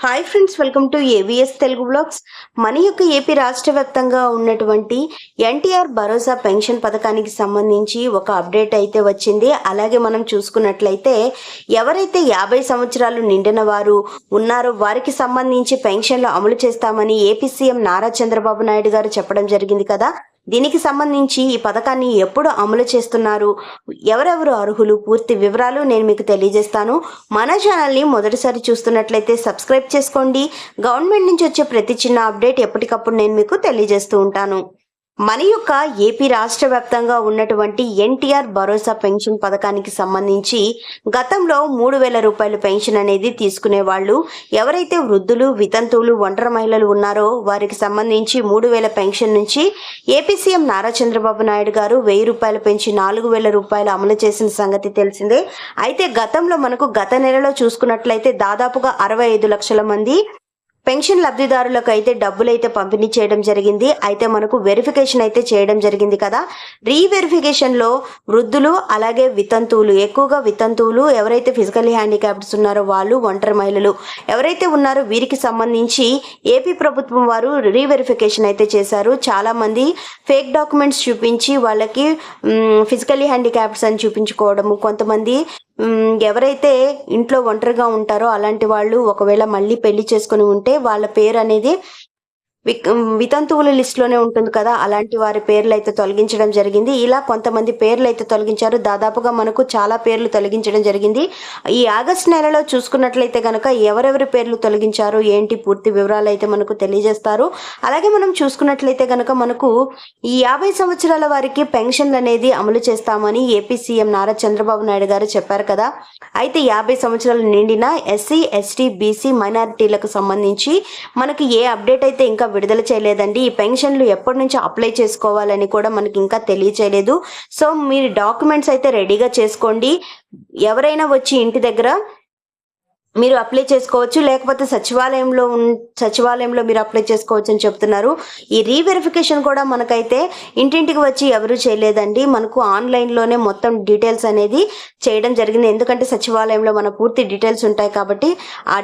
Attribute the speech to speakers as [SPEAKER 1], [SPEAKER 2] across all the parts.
[SPEAKER 1] Hi friends, welcome to AVS Telugu blogs. మన యొక్క AP రాష్ట్ర వ్యాప్తంగా ఉన్నటువంటి ఎన్టీఆర్ భరోసా పెన్షన్ పథకానికి సంబంధించి ఒక అప్డేట్ అయితే వచ్చింది. అలాగే మనం చూసుకున్నట్లయితే ఎవరైతే 50 సంవత్సరాలు నిండిన వారు ఉన్నారో వారికి సంబంధించి పెన్షన్లు అమలు చేస్తామని ఏపీ సీఎం నారా చంద్రబాబు నాయుడు గారు చెప్పడం జరిగింది కదా. దీనికి సంబంధించి ఈ పథకాన్ని ఎప్పుడు అమలు చేస్తున్నారు, ఎవరెవరు అర్హులు, పూర్తి వివరాలు నేను మీకు తెలియజేస్తాను. మన ఛానల్ని మొదటిసారి చూస్తున్నట్లయితే సబ్స్క్రైబ్ చేసుకోండి. గవర్నమెంట్ నుంచి వచ్చే ప్రతి చిన్న అప్డేట్ ఎప్పటికప్పుడు నేను మీకు తెలియజేస్తూ ఉంటాను. మన యొక్క ఏపీ రాష్ట్ర వ్యాప్తంగా ఉన్నటువంటి ఎన్టీఆర్ భరోసా పెన్షన్ పథకానికి సంబంధించి గతంలో 3,000 రూపాయల పెన్షన్ అనేది తీసుకునే వాళ్ళు, ఎవరైతే వృద్ధులు, వితంతువులు, ఒంటరి మహిళలు ఉన్నారో వారికి సంబంధించి 3,000 పెన్షన్ నుంచి ఏపీ సీఎం నారా చంద్రబాబు నాయుడు గారు 1,000 రూపాయలు పెంచి 4,000 రూపాయలు అమలు చేసిన సంగతి తెలిసిందే. అయితే గతంలో మనకు గత నెలలో చూసుకున్నట్లయితే దాదాపుగా 65 లక్షల మంది పెన్షన్ లబ్ధిదారులకు అయితే డబ్బులు అయితే పంపిణీ చేయడం జరిగింది. అయితే మనకు వెరిఫికేషన్ అయితే చేయడం జరిగింది కదా. రీవెరిఫికేషన్ లో వృద్ధులు అలాగే వితంతువులు, ఎక్కువగా వితంతువులు, ఎవరైతే ఫిజికల్లీ హ్యాండిక్యాప్డ్స్ ఉన్నారో వాళ్ళు, ఒంటరి మహిళలు ఎవరైతే ఉన్నారో వీరికి సంబంధించి ఏపీ ప్రభుత్వం వారు రీవెరిఫికేషన్ అయితే చేశారు. చాలా మంది ఫేక్ డాక్యుమెంట్స్ చూపించి వాళ్ళకి ఫిజికల్లీ హ్యాండిక్యాప్డ్స్ అని చూపించుకోవడము, కొంతమంది ఎవరైతే ఇంట్లో ఒంటరిగా ఉంటారో అలాంటి వాళ్ళు ఒకవేళ మళ్ళీ పెళ్లి చేసుకుని ఉంటే వాళ్ళ పేరు అనేది వితంతువుల లిస్టులోనే ఉంటుంది కదా, అలాంటి వారి పేర్లు అయితే తొలగించడం జరిగింది. ఇలా కొంతమంది పేర్లు అయితే తొలగించారు. దాదాపుగా మనకు చాలా పేర్లు తొలగించడం జరిగింది. ఈ ఆగస్టు నెలలో చూసుకున్నట్లయితే కనుక ఎవరెవరి పేర్లు తొలగించారు ఏంటి పూర్తి వివరాలు అయితే మనకు తెలియజేస్తారు. అలాగే మనం చూసుకున్నట్లయితే కనుక మనకు ఈ 50 సంవత్సరాల వారికి పెన్షన్లు అనేది అమలు చేస్తామని ఏపీ సీఎం నారా చంద్రబాబు నాయుడు గారు చెప్పారు కదా. అయితే 50 సంవత్సరాలు నిండిన ఎస్సీ, ఎస్టీ, బీసీ, మైనారిటీలకు సంబంధించి మనకి ఏ అప్డేట్ అయితే ఇంకా విడుదల చేయలేదండి. ఈ పెన్షన్లు ఎప్పటి నుంచి అప్లై చేసుకోవాలని కూడా మనకి ఇంకా తెలియచేయలేదు. సో మీరు డాక్యుమెంట్స్ అయితే రెడీగా చేసుకోండి. ఎవరైనా వచ్చి ఇంటి దగ్గర మీరు అప్లై చేసుకోవచ్చు, లేకపోతే సచివాలయంలో మీరు అప్లై చేసుకోవచ్చు అని చెప్తున్నారు. ఈ రీవెరిఫికేషన్ కూడా మనకైతే ఇంటింటికి వచ్చి ఎవరు చేయలేదండి. మనకు ఆన్లైన్లోనే మొత్తం డీటెయిల్స్ అనేది చేయడం జరిగింది. ఎందుకంటే సచివాలయంలో మన పూర్తి డీటెయిల్స్ ఉంటాయి కాబట్టి ఆ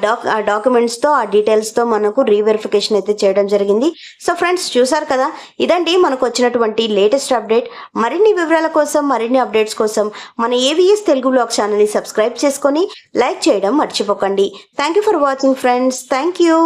[SPEAKER 1] డాక్యుమెంట్స్తో ఆ డీటెయిల్స్తో మనకు రీవెరిఫికేషన్ అయితే చేయడం జరిగింది. సో ఫ్రెండ్స్, చూసారు కదా, ఇదండి మనకు వచ్చినటువంటి లేటెస్ట్ అప్డేట్. మరిన్ని వివరాల కోసం, మరిన్ని అప్డేట్స్ కోసం మన ఏవిఎస్ తెలుగు బ్లాగ్ ఛానల్ని సబ్స్క్రైబ్ చేసుకొని లైక్ చేయడం మర్చిపోకండి. Thank you for watching, friends. Thank you.